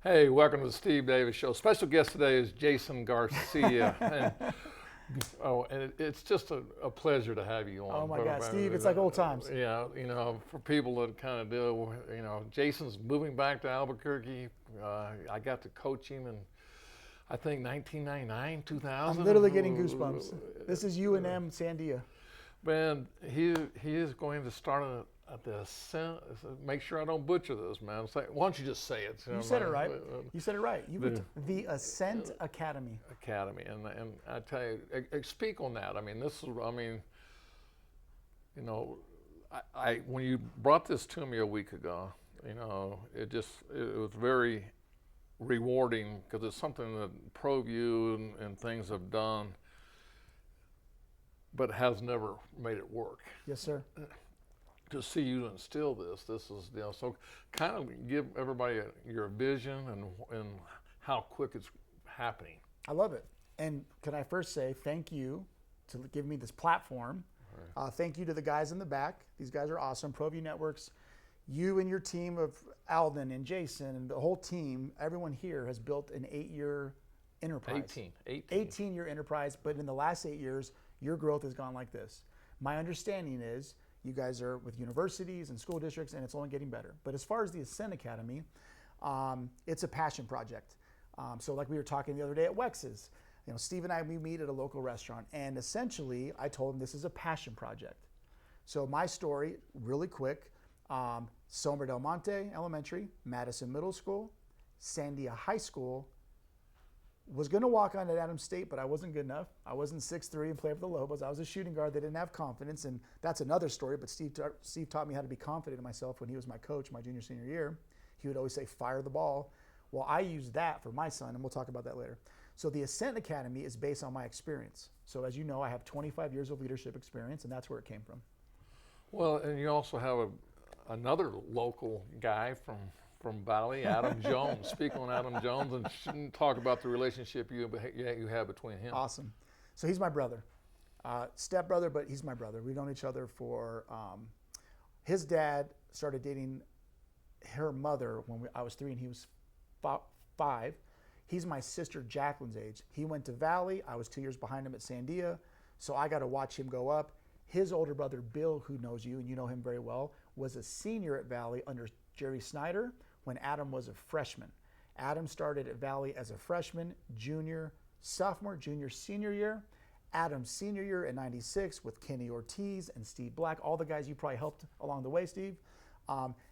Hey, welcome to the Steve Davis Show. Special guest today is Jason Garcia. It's just a pleasure to have you on. Oh my God, Steve, it's like old times. Yeah, for people that kind of do, Jason's moving back to Albuquerque. I got to coach him in, I think, 1999, 2000. I'm literally getting goosebumps. This is UNM Sandia. Man, he is going to start the Ascent. Make sure I don't butcher this, man. Why don't you just say it? You said it right. You said it right. The Ascent Academy. Academy, and I tell you, speak on that. I mean, when you brought this to me a week ago, it was very rewarding because it's something that ProView and things have done, but has never made it work. Yes, sir. To see you instill this is, so kind of give everybody your vision and how quick it's happening. I love it. And can I first say thank you to give me this platform. Right. Thank you to the guys in the back. These guys are awesome. ProView Networks, you and your team of Alden and Jason and the whole team, everyone here has built an 8-year enterprise. 18-year enterprise, but in the last 8 years, your growth has gone like this. My understanding is you guys are with universities and school districts, and it's only getting better. But as far as the Ascent Academy, it's a passion project. So like we were talking the other day at Wex's, Steve and I, we meet at a local restaurant, and essentially I told him this is a passion project. So my story, really quick, Somer Del Monte Elementary, Madison Middle School, Sandia High School, was going to walk on at Adams State, but I wasn't good enough. I wasn't 6'3" and play for the Lobos. I was a shooting guard. They didn't have confidence, and that's another story, but Steve taught me how to be confident in myself when he was my coach my junior, senior year. He would always say, fire the ball. Well, I used that for my son, and we'll talk about that later. So the Ascent Academy is based on my experience. So as you know, I have 25 years of leadership experience, and that's where it came from. Well, and you also have another local guy from Valley, Adam Jones. Speak on Adam Jones and talk about the relationship you have between him. Awesome. So he's my brother, stepbrother, but he's my brother. We've known each other for. His dad started dating her mother when I was 3 and he was 5. He's my sister Jacqueline's age. He went to Valley. I was 2 years behind him at Sandia, so I got to watch him go up. His older brother Bill, who knows you and you know him very well, was a senior at Valley under Jerry Snyder when Adam was a freshman. Adam started at Valley as a freshman, junior, sophomore, junior, senior year. Adam's senior year in '96 with Kenny Ortiz and Steve Black, all the guys you probably helped along the way, Steve.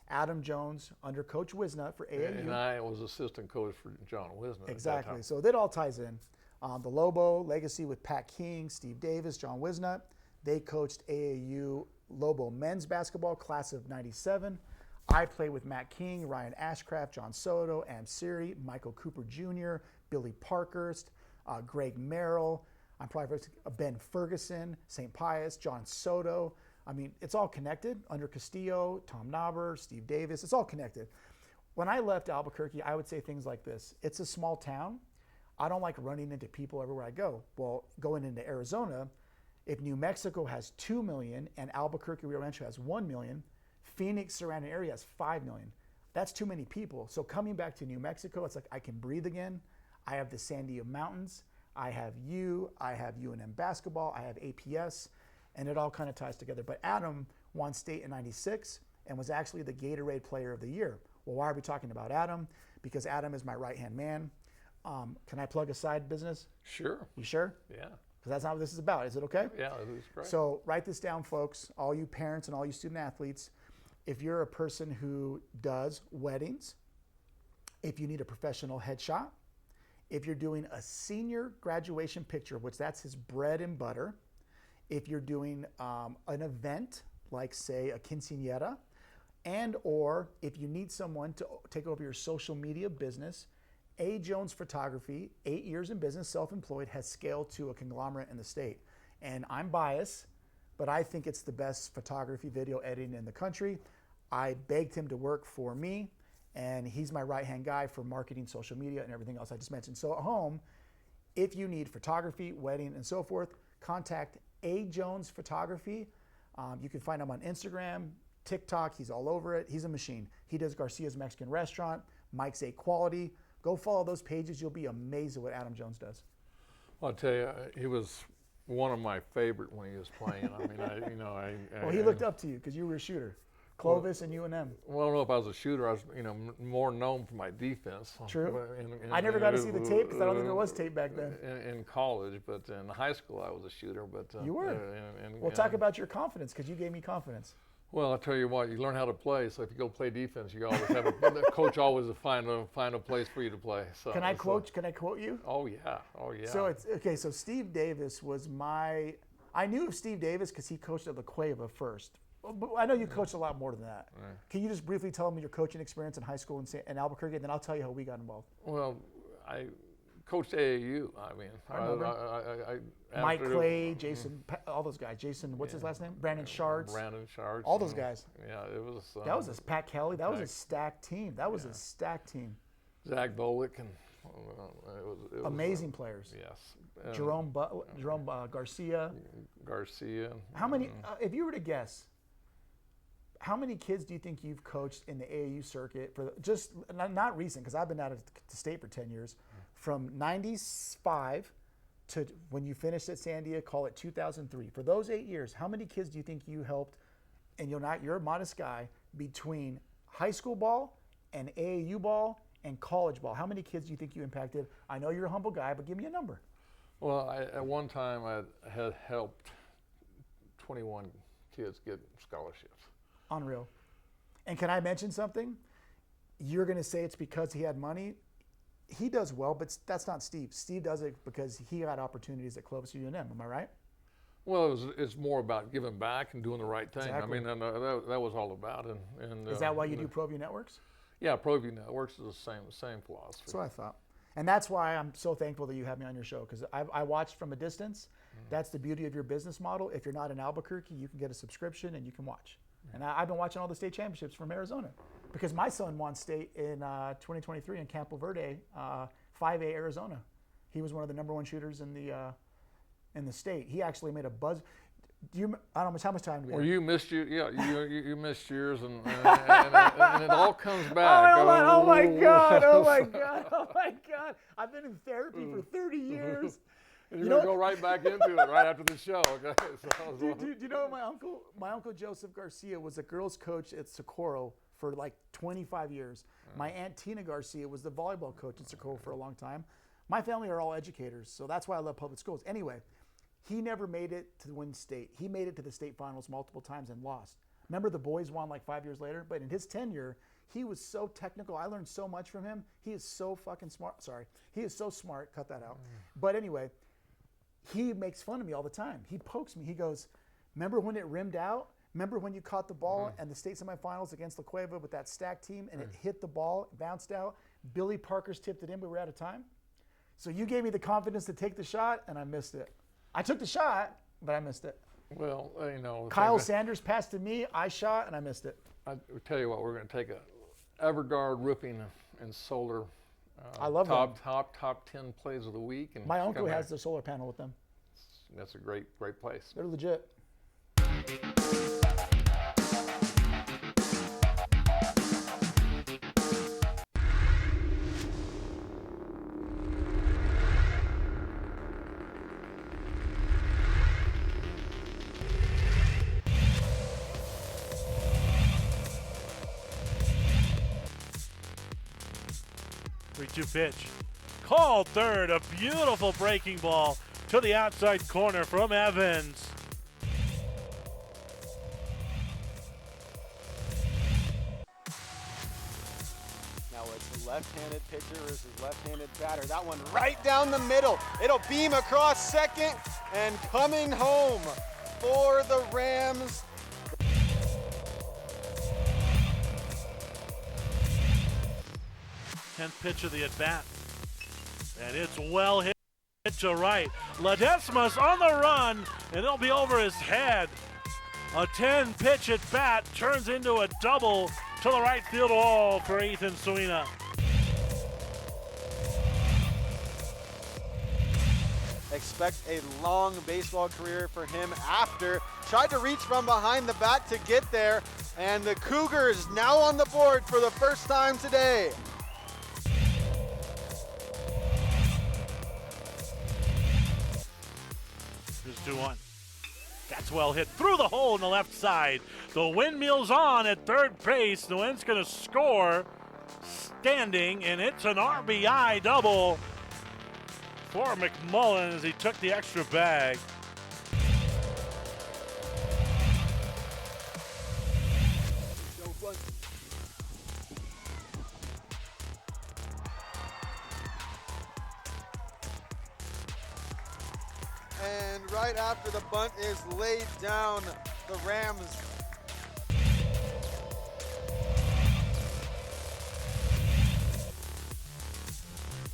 Adam Jones under Coach Wisnut for AAU. And I was assistant coach for John Wisnut. Exactly. So that all ties in. The Lobo legacy with Pat King, Steve Davis, John Wisnut. They coached AAU Lobo men's basketball class of '97. I played with Matt King, Ryan Ashcraft, John Soto, Am Siri, Michael Cooper Jr., Billy Parkhurst, Greg Merrill, Ben Ferguson, St. Pius, John Soto. I mean, it's all connected. Under Castillo, Tom Knobber, Steve Davis, it's all connected. When I left Albuquerque, I would say things like this. It's a small town. I don't like running into people everywhere I go. Well, going into Arizona, if New Mexico has 2 million and Albuquerque, Rio Rancho has 1 million, Phoenix surrounding area has 5 million. That's too many people. So coming back to New Mexico, it's like I can breathe again. I have the Sandia Mountains. I have UNM basketball. I have APS, and it all kind of ties together. But Adam won state in '96 and was actually the Gatorade Player of the Year. Well, why are we talking about Adam? Because Adam is my right-hand man. Can I plug a side business? Sure. You sure? Yeah. Because that's not what this is about. Is it okay? Yeah, it is great. So write this down, folks, all you parents and all you student athletes. If you're a person who does weddings, if you need a professional headshot, if you're doing a senior graduation picture, which that's his bread and butter, if you're doing an event like, say, a quinceañera, and or if you need someone to take over your social media business, A. Jones Photography, 8 years in business, self-employed, has scaled to a conglomerate in the state. And I'm biased, but I think it's the best photography video editing in the country. I begged him to work for me, and he's my right-hand guy for marketing, social media, and everything else I just mentioned. So at home, if you need photography, wedding, and so forth, contact A. Jones Photography. You can find him on Instagram, TikTok. He's all over it. He's a machine. He does Garcia's Mexican Restaurant. Mike's A Quality. Go follow those pages. You'll be amazed at what Adam Jones does. I'll tell you, he was one of my favorite when he was playing. I mean, Well, he looked up to you because you were a shooter. Clovis and UNM. Well, I don't know if I was a shooter. I was, more known for my defense. True. I never got to see the tape because I don't think there was tape back then. In college, but in high school I was a shooter. But you were. Well, talk about your confidence because you gave me confidence. Well, I'll tell you what, you learn how to play. So if you go play defense, you always have the coach always find a place for you to play. So Can I quote you? Oh yeah. So it's okay. So Steve Davis was I knew of Steve Davis because he coached at La Cueva first. But I know you coached a lot more than that. Right. Can you just briefly tell me your coaching experience in high school in Albuquerque, and then I'll tell you how we got involved. Well, I coached AAU. I mean, I remember. Mike Clay, Jason, all those guys. Jason, what's his last name? Brandon Shards. All those guys. Yeah, it was. That was a Pat Kelly. That was a stacked team. A stacked team. Zach Bolick and it was amazing players. Yes. Jerome Garcia. How many? If you were to guess, how many kids do you think you've coached in the AAU circuit for just not recent? Because I've been out of the state for 10 years, from '95 to when you finished at Sandia, call it 2003. For those 8 years, how many kids do you think you helped? And you're a modest guy, between high school ball and AAU ball and college ball. How many kids do you think you impacted? I know you're a humble guy, but give me a number. Well, at one time I had helped 21 kids get scholarships. Unreal. And can I mention something? You're going to say it's because he had money. He does well, but that's not Steve. Steve does it because he got opportunities at Clovis UNM. Am I right? Well, it's more about giving back and doing the right thing. Exactly. I mean, that was all about. And is that why you do ProView Networks? Yeah, ProView Networks is the same philosophy. That's what I thought. And that's why I'm so thankful that you have me on your show, because I watched from a distance. That's the beauty of your business model. If you're not in Albuquerque, you can get a subscription and you can watch. And I've been watching all the state championships from Arizona because my son won state in 2023 in Campo Verde, 5A Arizona. He was one of the number one shooters in the state. He actually made a buzz. I don't know how much time do we have? Well, you missed you missed yours, and it all comes back. Oh my God! I've been in therapy for 30 years. And you're going to go right back into it right after the show, okay? Do you know my uncle Joseph Garcia was a girls coach at Socorro for like 25 years. My Aunt Tina Garcia was the volleyball coach at Socorro for a long time. My family are all educators, so that's why I love public schools. Anyway, he never made it to win state. He made it to the state finals multiple times and lost. Remember the boys won like 5 years later? But in his tenure, he was so technical. I learned so much from him. He is so fucking smart. Sorry. He is so smart. Cut that out. But anyway, he makes fun of me all the time. He pokes me. He goes, remember when it rimmed out? Remember when you caught the ball and the state semifinals against La Cueva with that stacked team and it hit the ball, bounced out? Billy Parker's tipped it in, but we're out of time. So you gave me the confidence to take the shot, and I missed it. I took the shot, but I missed it. Well, Kyle Sanders passed to me. I shot, and I missed it. I tell you what, we're going to take a Everguard Roofing and Solar. I love top 10 plays of the week. And my uncle has the solar panel with them. That's a great place. They're legit. 3-2 pitch. Called third. A beautiful breaking ball to the outside corner from Evans. Now it's a left-handed pitcher versus left-handed batter. That one right down the middle. It'll beam across second and coming home for the Rams. Tenth pitch of the at-bat. And it's well hit to right. Ledesma's on the run, and it'll be over his head. A 10-pitch at-bat turns into a double to the right field wall for Ethan Suina. Expect a long baseball career for him after. Tried to reach from behind the back to get there, and the Cougars now on the board for the first time today. 2-1. That's well hit through the hole in the left side. The windmill's on at third base. The Wind's going to score standing, and it's an RBI double for McMullen as he took the extra bag. And right after the bunt is laid down, the Rams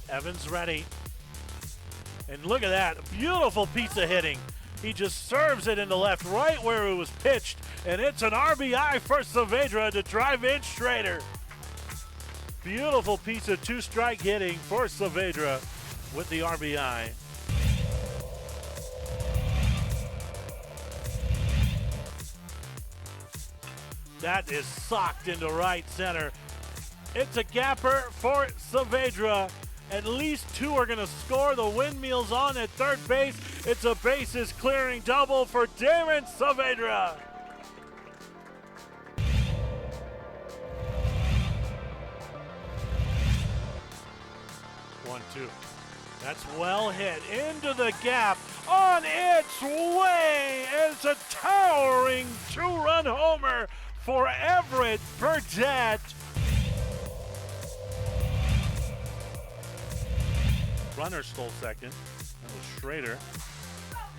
Evans ready. And look at that, beautiful piece of hitting. He just serves it into left, right where it was pitched, and it's an RBI for Saavedra to drive in Schrader. Beautiful piece of two-strike hitting for Saavedra with the RBI. That is socked into right center. It's a gapper for Saavedra. At least two are going to score. The windmill's on at third base. It's a bases clearing double for Damon Saavedra. One, two. That's well hit into the gap. On its way. It's a towering two-run homer for Everett Burdett. Runner stole second. That was Schrader.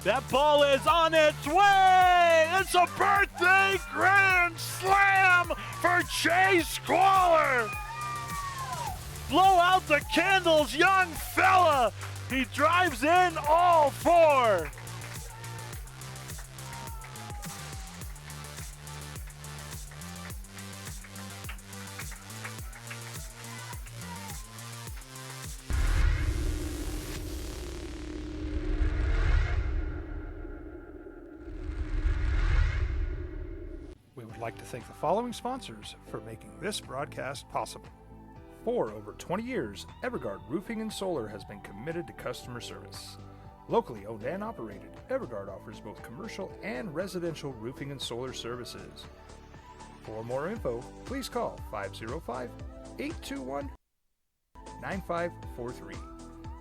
That ball is on its way. It's a birthday grand slam for Jay Squaller. Blow out the candles, young fella. He drives in all four. We would like to thank the following sponsors for making this broadcast possible. For over 20 years, Evergard Roofing and Solar has been committed to customer service. Locally owned and operated, Evergard offers both commercial and residential roofing and solar services. For more info, please call 505-821-9543.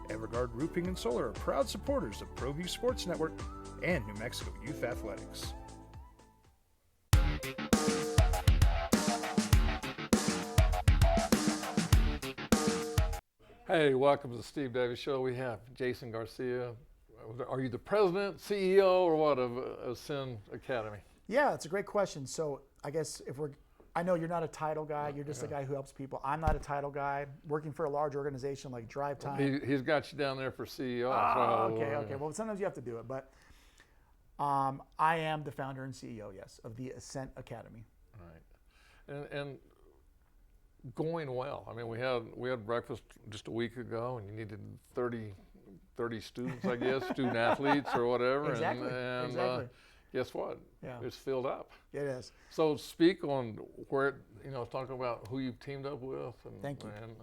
Evergard Roofing and Solar are proud supporters of ProView Sports Network and New Mexico Youth Athletics. Hey, welcome to the Steve Davis Show. We have Jason Garcia. Are you the president, CEO, or what of Ascent Academy? Yeah, it's a great question. So I guess I know you're not a title guy. You're just a guy who helps people. I'm not a title guy. Working for a large organization like Drive Time. He's got you down there for CEO. Okay. Well, sometimes you have to do it, but I am the founder and CEO, yes, of the Ascent Academy. Right, and going well. I mean, we had breakfast just a week ago, and you needed 30 students, I guess, student athletes or whatever. Exactly. And guess what? Yeah. It's filled up. It is. So speak on where, talk about who you've teamed up with. And, Thank you. And,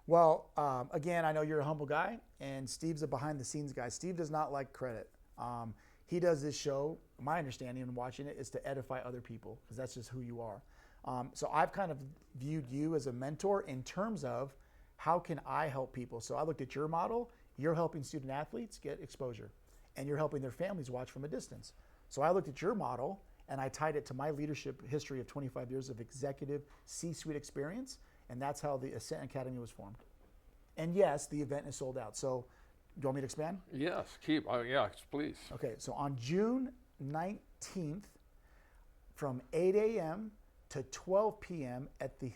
Well, again, I know you're a humble guy, and Steve's a behind-the-scenes guy. Steve does not like credit. He does this show, my understanding in watching it, is to edify other people, because that's just who you are. So I've kind of viewed you as a mentor in terms of how can I help people. So I looked at your model. You're helping student athletes get exposure, and you're helping their families watch from a distance. So I looked at your model, and I tied it to my leadership history of 25 years of executive C-suite experience, and that's how the Ascent Academy was formed. And yes, the event is sold out. So do you want me to expand? yes, please. Okay, so on June 19th, from 8 a.m. to 12 p.m. at the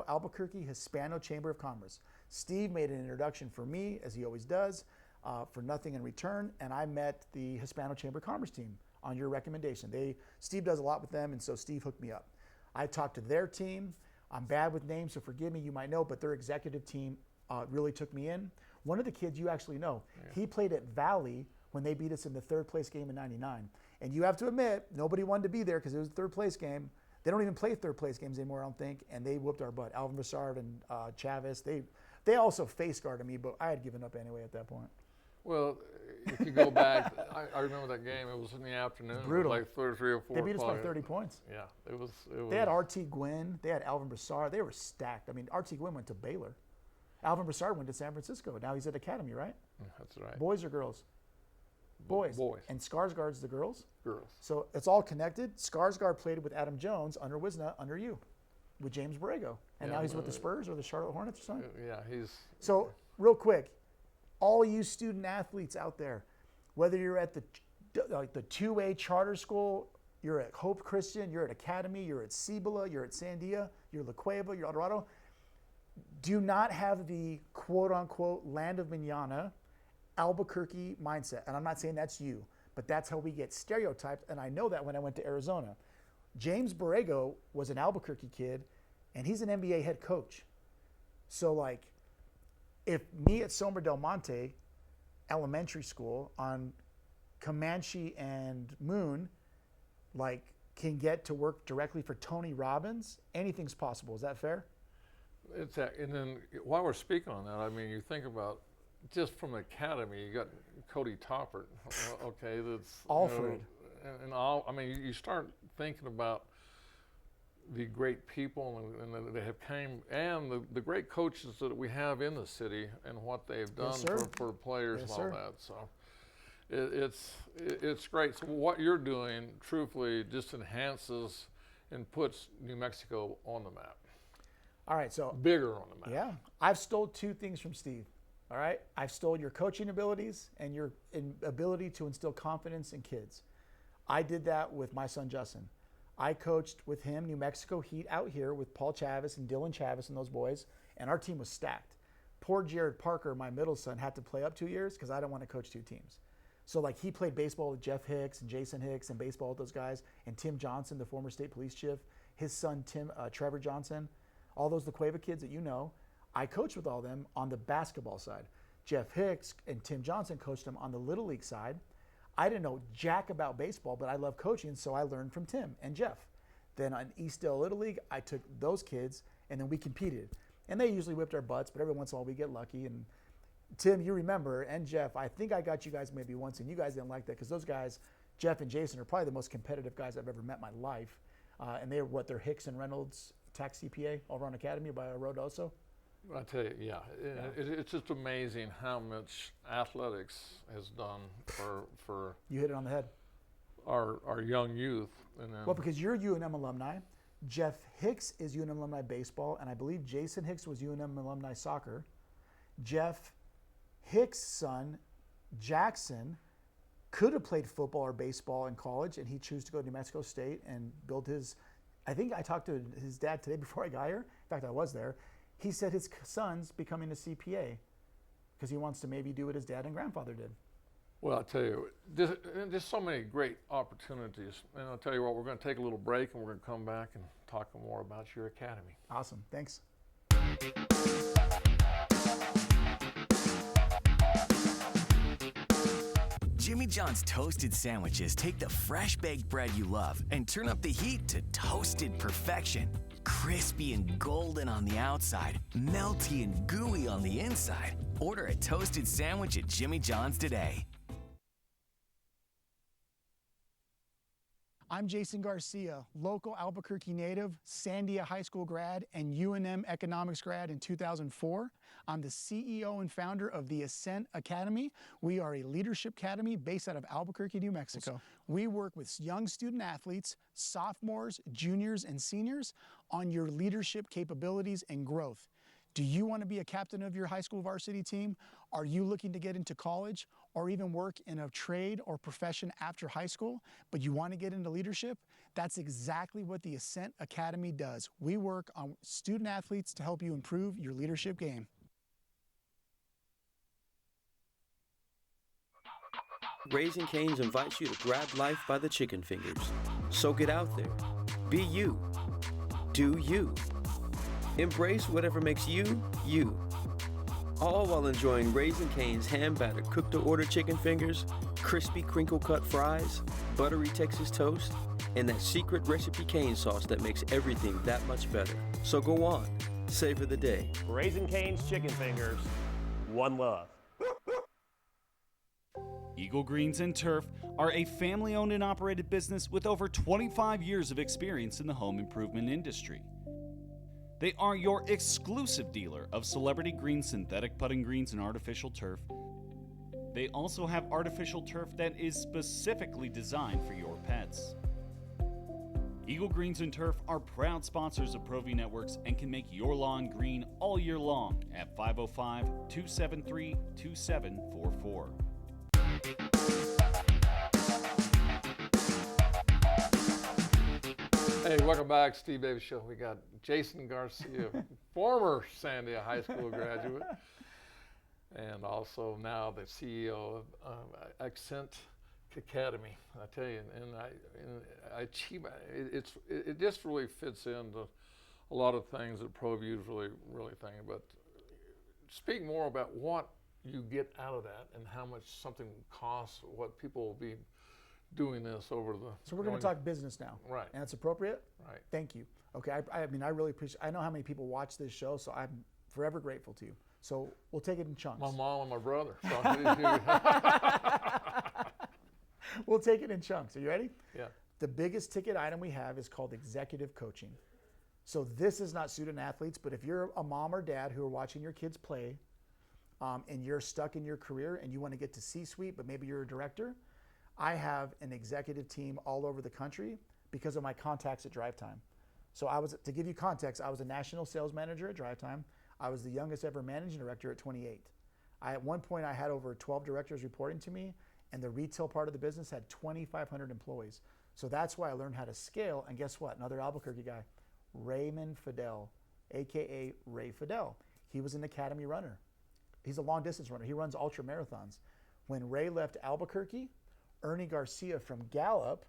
Albuquerque Hispano Chamber of Commerce. Steve made an introduction for me, as he always does, for nothing in return, and I met the Hispano Chamber of Commerce team on your recommendation. Steve does a lot with them, and so Steve hooked me up. I talked to their team. I'm bad with names, so forgive me, you might know, but their executive team really took me in. One of the kids you actually know, he played at Valley when they beat us in the third place game in '99. And you have to admit, nobody wanted to be there because it was a third place game. They don't even play third place games anymore, I don't think, and they whooped our butt. Alvin Broussard and Chavez, they also face guarded me, but I had given up anyway at that point. Well, if you go back, I remember that game. It was in the afternoon. Brutal. It was like 3 or 4. They beat us by probably. 30 points. Yeah, it was. They had R.T. Gwynn. They had Alvin Brassard. They were stacked. I mean, R.T. Gwynn went to Baylor. Alvin Brassard went to San Francisco. Now he's at Academy, right? That's right. Boys or girls? Boys. Boys. And Skarsgård's the girls? Girls. So it's all connected. Skarsgård played with Adam Jones under Wisna, under you, with James Borrego. And Yeah, now he's with the Spurs or the Charlotte Hornets or something? Yeah, he's. So real quick, all you student athletes out there, whether you're at the 2A charter school, you're at Hope Christian, you're at Academy, you're at Cibola, you're at Sandia, you're La Cueva, you're El Dorado, do not have the quote-unquote land of manana, Albuquerque mindset. And I'm not saying that's you, but that's how we get stereotyped. And I know that when I went to Arizona. James Borrego was an Albuquerque kid, and he's an NBA head coach. So, like, if me at Sombra Del Monte Elementary School on Comanche and Moon, like, can get to work directly for Tony Robbins, anything's possible. Is that fair? It's that, and then while we're speaking on that, I mean, you think about just from the academy, you got Cody Toppert, okay, that's Alfred, and all. I mean, you start thinking about the great people and that they have came, and the great coaches that we have in the city and what they've done for players and all that. So it's great. So what you're doing, truthfully, just enhances and puts New Mexico on the map. All right, so Bigger on the map. yeah, I've stole two things from Steve. All right, I've stole your coaching abilities and your ability to instill confidence in kids. I did that with my son Justin. I coached with him New Mexico Heat out here with Paul Chavis and Dylan Chavis and those boys, and our team was stacked. Poor Jared Parker, my middle son, had to play up 2 years because I didn't want to coach two teams. So like he played baseball with Jeff Hicks and Jason Hicks and baseball with those guys, and Tim Johnson, the former state police chief, his son Trevor Johnson, all those La Cueva kids that you know. I coached with all of them on the basketball side. Jeff Hicks and Tim Johnson coached them on the Little League side. I didn't know jack about baseball, but I love coaching, so I learned from Tim and Jeff. Then on Eastdale Little League, I took those kids, and then we competed. And they usually whipped our butts, but every once in a while we get lucky. And Tim, you remember, and Jeff, I think I got you guys maybe once, and you guys didn't like that because those guys, Jeff and Jason, are probably the most competitive guys I've ever met in my life. And they're Hicks and Reynolds tax CPA over on Academy by Road also. I tell you, yeah, it's just amazing how much athletics has done for You hit it on the head. our young youth. And then, Well, because you're UNM alumni. Jeff Hicks is UNM alumni baseball, and I believe Jason Hicks was UNM alumni soccer. Jeff Hicks' son, Jackson, could have played football or baseball in college, and he chose to go to New Mexico State and build his. I think I talked to his dad today before I got here. In fact, I was there. He said his son's becoming a CPA because he wants to maybe do what his dad and grandfather did. well, I tell you, there's so many great opportunities. And I'll tell you what, we're going to take a little break, and we're going to come back and talk more about your academy. Awesome. Thanks. Jimmy John's toasted sandwiches take the fresh baked bread you love and turn up the heat to toasted perfection. Crispy and golden on the outside, melty and gooey on the inside. Order a toasted sandwich at Jimmy John's today. I'm Jason Garcia, local Albuquerque native, Sandia High School grad, and UNM economics grad in 2004. I'm the CEO and founder of the Ascent Academy. We are a leadership academy based out of Albuquerque, New Mexico. We work with young student athletes, sophomores, juniors, and seniors on your leadership capabilities and growth. Do you want to be a captain of your high school varsity team? Are you looking to get into college or even work in a trade or profession after high school, but you want to get into leadership? That's exactly what the Ascent Academy does. We work on student athletes to help you improve your leadership game. Raising Cane's invites you to grab life by the chicken fingers. So get out there. Be you. Do you. Embrace whatever makes you, you. All while enjoying Raising Cane's hand-battered cooked-to-order chicken fingers, crispy crinkle-cut fries, buttery Texas toast, and that secret recipe cane sauce that makes everything that much better. So go on, savor the day. Raising Cane's chicken fingers, one love. Eagle Greens and Turf are a family-owned and operated business with over 25 years of experience in the home improvement industry. They are your exclusive dealer of celebrity green, synthetic putting greens, and artificial turf. They also have artificial turf that is specifically designed for your pets. Eagle Greens and Turf are proud sponsors of ProV Networks and can make your lawn green all year long at 505-273-2744. Hey, welcome back, Steve Davis Show. We got Jason Garcia, former Sandia High School graduate, and also now the CEO of Ascent Academy. I tell you, it just really fits into a lot of things that ProView is really thinking. But speak more about what you get out of that and how much something costs, what people will be doing this over the. So we're going to talk business now, right? And that's appropriate, right? Thank you. Okay, I mean, I really appreciate. I know how many people watch this show, so I'm forever grateful to you. So we'll take it in chunks. My mom and my brother. So we'll take it in chunks. Are you ready? Yeah. The biggest ticket item we have is called executive coaching. So this is not student athletes, but if you're a mom or dad who are watching your kids play, and you're stuck in your career and you want to get to C-suite, but maybe you're a director, I have an executive team all over the country because of my contacts at Drive Time. So to give you context, I was a national sales manager at Drive Time. I was the youngest ever managing director at 28. At one point, I had over 12 directors reporting to me, and the retail part of the business had 2,500 employees. So that's why I learned how to scale. And guess what? Another Albuquerque guy, Raymond Fidel, AKA Ray Fidel. He was an academy runner. He's a long distance runner. He runs ultra marathons. When Ray left Albuquerque, Ernie Garcia from Gallup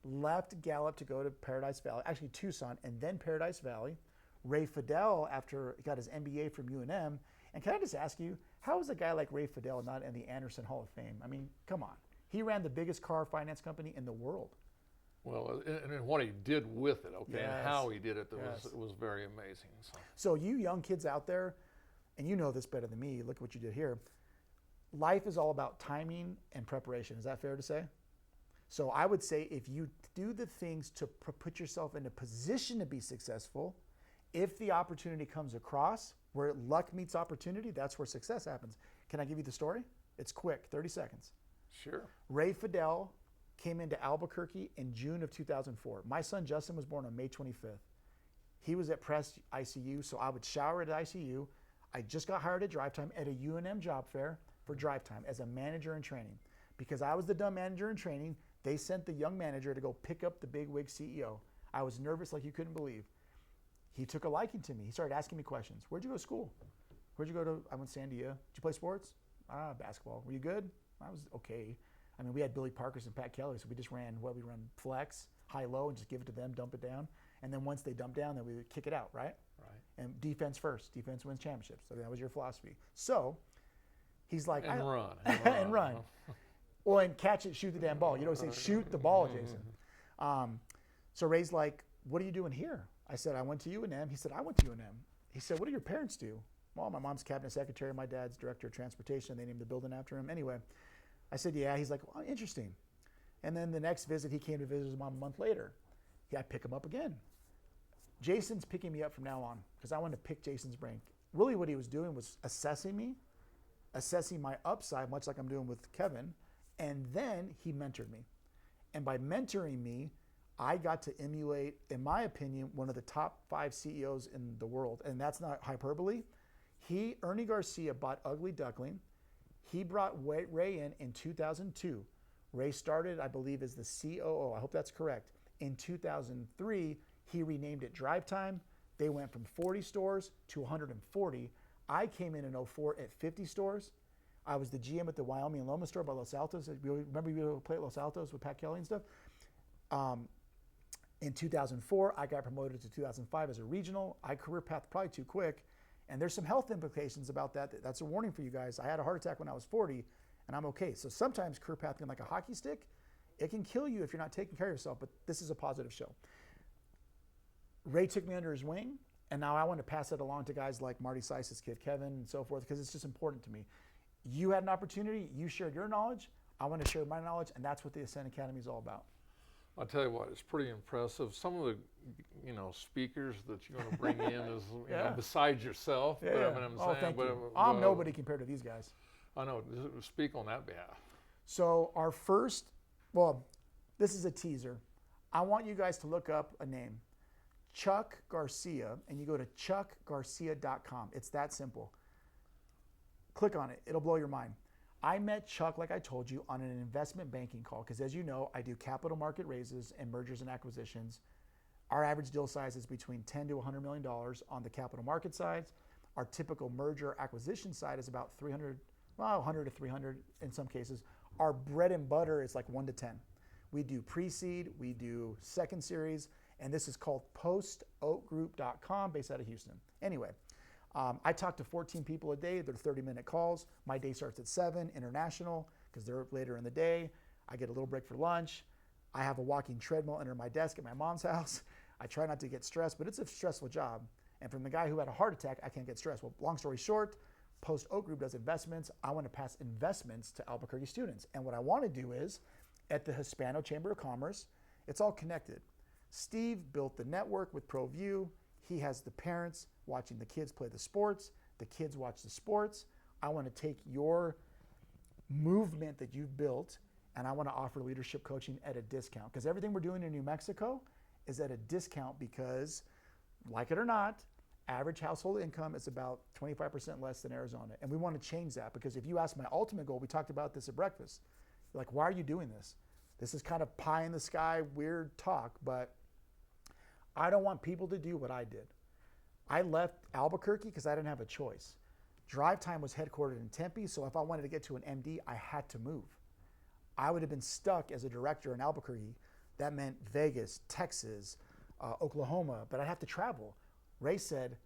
left Gallup to go to Paradise Valley, actually Tucson, and then Paradise Valley. Ray Fidel, after he got his MBA from UNM, and can I just ask you, how is a guy like Ray Fidel not in the Anderson Hall of Fame? I mean, come on. He ran the biggest car finance company in the world. Well, and what he did with it, okay, Yes. and how he did it, Yes. was very amazing. So you young kids out there, and you know this better than me, look at what you did here. Life is all about timing and preparation. Is that fair to say? So I would say if you do the things to put yourself in a position to be successful, if the opportunity comes across, where luck meets opportunity, that's where success happens. Can I give you the story? It's quick, 30 seconds. Sure. Ray Fidel came into Albuquerque in June of 2004. My son Justin was born on May 25th. He was at Press ICU, so I would shower at ICU. I just got hired at Drive Time at a UNM job fair for Drive Time as a manager in training. Because I was the dumb manager in training, they sent the young manager to go pick up the big wig CEO. I was nervous like you couldn't believe. He took a liking to me. He started asking me questions. Where'd you go to school? Where'd you go to? I went to Sandia. Did you play sports? Basketball. Were you good? I was okay. I mean, we had Billy Parkers and Pat Kelly, so we just we run flex, high-low, and just give it to them, dump it down. And then once they dump down, then we would kick it out, right? Right. And defense first. Defense wins championships. So that was your philosophy. So he's like, and run. And run. Well, and catch it, shoot the damn ball. You know, say shoot the ball, Jason. So Ray's like, what are you doing here? I said, I went to UNM. He said, I went to UNM. He said, what do your parents do? Well, my mom's cabinet secretary, my dad's director of transportation. They named the building after him. Anyway, I said, yeah. He's like, well, interesting. And then the next visit, he came to visit his mom a month later. Yeah, I pick him up again. Jason's picking me up from now on because I wanted to pick Jason's brain. Really what he was doing was assessing me, assessing my upside, much like I'm doing with Kevin, and then he mentored me. And by mentoring me, I got to emulate, in my opinion, one of the top 5 CEOs in the world. And that's not hyperbole. Ernie Garcia bought Ugly Duckling. He brought Ray in 2002. Ray started, I believe, as the COO. I hope that's correct. In 2003, he renamed it Drive Time. They went from 40 stores to 140. I came in 04 at 50 stores. I was the GM at the Wyoming and Loma store by Los Altos. Remember we would play at Los Altos with Pat Kelly and stuff? In 2004, I got promoted to 2005 as a regional. Career path probably too quick. And there's some health implications about that. That's a warning for you guys. I had a heart attack when I was 40, and I'm okay. So sometimes career path can like a hockey stick. It can kill you if you're not taking care of yourself, but this is a positive show. Ray took me under his wing, and now I want to pass it along to guys like Marty Seiss' kid, Kevin, and so forth, because it's just important to me. You had an opportunity. You shared your knowledge. I want to share my knowledge, and that's what the Ascent Academy is all about. I'll tell you what, it's pretty impressive. Some of the, speakers that you're going to bring in is, besides yourself. Yeah. But, I mean, Thank you. I'm nobody compared to these guys. I know. Speak on that behalf. So our first, this is a teaser. I want you guys to look up a name, Chuck Garcia, and you go to chuckgarcia.com. It's that simple. Click on it. It'll blow your mind. I met Chuck, like I told you, on an investment banking call because, as you know, I do capital market raises and mergers and acquisitions. Our average deal size is between $10 to $100 million on the capital market side. Our typical merger acquisition side is about 100 to 300 in some cases. Our bread and butter is like 1 to 10. We do pre-seed, we do second series, and this is called postoakgroup.com, based out of Houston. Anyway, I talk to 14 people a day. They're 30-minute calls. My day starts at 7, international, because they're later in the day. I get a little break for lunch. I have a walking treadmill under my desk at my mom's house. I try not to get stressed, but it's a stressful job. And from the guy who had a heart attack, I can't get stressed. Well, long story short, Post Oak Group does investments. I want to pass investments to Albuquerque students. And what I want to do is, at the Hispano Chamber of Commerce, it's all connected. Steve built the network with ProView. He has the parents watching the kids play the sports. The kids watch the sports. I want to take your movement that you've built, and I want to offer leadership coaching at a discount. Because everything we're doing in New Mexico is at a discount because, like it or not, average household income is about 25% less than Arizona. And we want to change that because if you ask my ultimate goal, we talked about this at breakfast. Like, why are you doing this? This is kind of pie in the sky, weird talk, but I don't want people to do what I did. I left Albuquerque because I didn't have a choice. Drive Time was headquartered in Tempe, so if I wanted to get to an MD, I had to move. I would have been stuck as a director in Albuquerque. That meant Vegas, Texas, Oklahoma, but I'd have to travel. Ray said,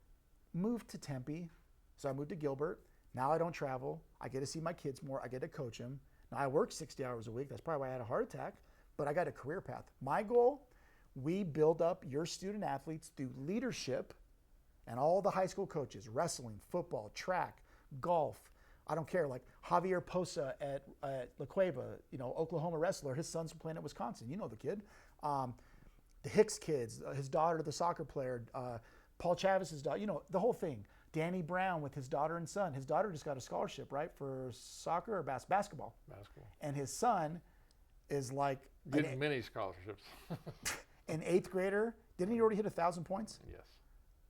move to Tempe. So I moved to Gilbert. Now I don't travel. I get to see my kids more. I get to coach them. Now I work 60 hours a week. That's probably why I had a heart attack, but I got a career path. My goal, we build up your student athletes through leadership and all the high school coaches, wrestling, football, track, golf. I don't care. Like Javier Posa at La Cueva, Oklahoma wrestler. His son's playing at Wisconsin. You know the kid. The Hicks kids, his daughter, the soccer player, Paul Chavez's daughter, the whole thing. Danny Brown with his daughter and son. His daughter just got a scholarship, right, for soccer or basketball. Basketball. And his son is like getting many scholarships. An 8th grader. Didn't he already hit 1,000 points? Yes.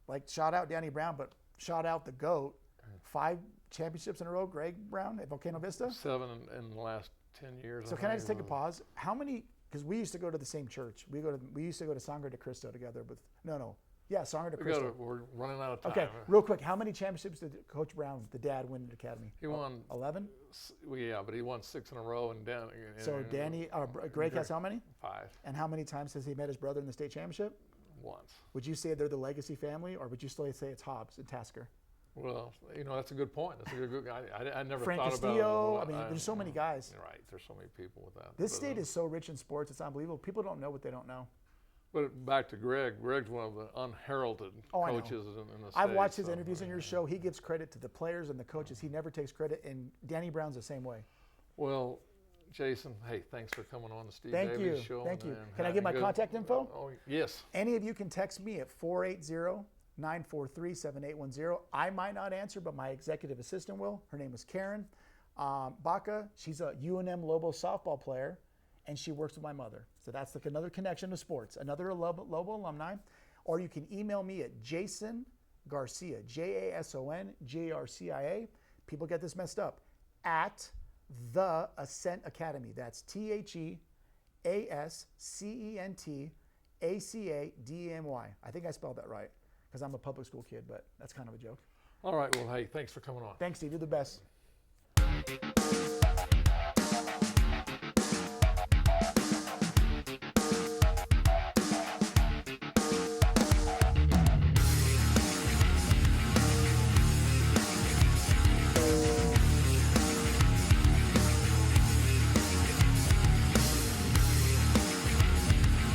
Like, shout out Danny Brown, but shout out the GOAT. 5 championships in a row, Greg Brown at Volcano Vista. 7 in the last 10 years. So can I just take a pause? How many? Because we used to go to the same church. We used to go to Sangre de Cristo together. Yeah, Sangre de Cristo. We're running out of time. Okay, real quick. How many championships did Coach Brown, the dad, win at the academy? He won 11. Yeah, but he won 6 in a row. Greg has how many? 5. And how many times has he met his brother in the state championship? Once. Would you say they're the legacy family, or would you still say it's Hobbs and Tasker? Well, that's a good point. That's a good. I never Frank thought Castillo. about it. There's so many guys. Right. There's so many people with that. This state is so rich in sports. It's unbelievable. People don't know what they don't know. But back to Greg. Greg's one of the unheralded coaches in the state. I've watched his interviews on your show. He gives credit to the players and the coaches. He never takes credit, and Danny Brown's the same way. Well, Jason, hey, thanks for coming on the Steve Thank Davies you. show. Thank you. Can I get my contact info? Oh, yes. Any of you can text me at 480-943-7810. I might not answer, but my executive assistant will. Her name is Karen Baca. She's a UNM Lobo softball player, and she works with my mother. So that's like another connection to sports, another Lobo alumni. Or you can email me at Jason Garcia, JASONGARCIA. People get this messed up. At the Ascent Academy. That's THEASCENTACADEMY. I think I spelled that right because I'm a public school kid, but that's kind of a joke. All right. Well, hey, thanks for coming on. Thanks, Steve. You're the best.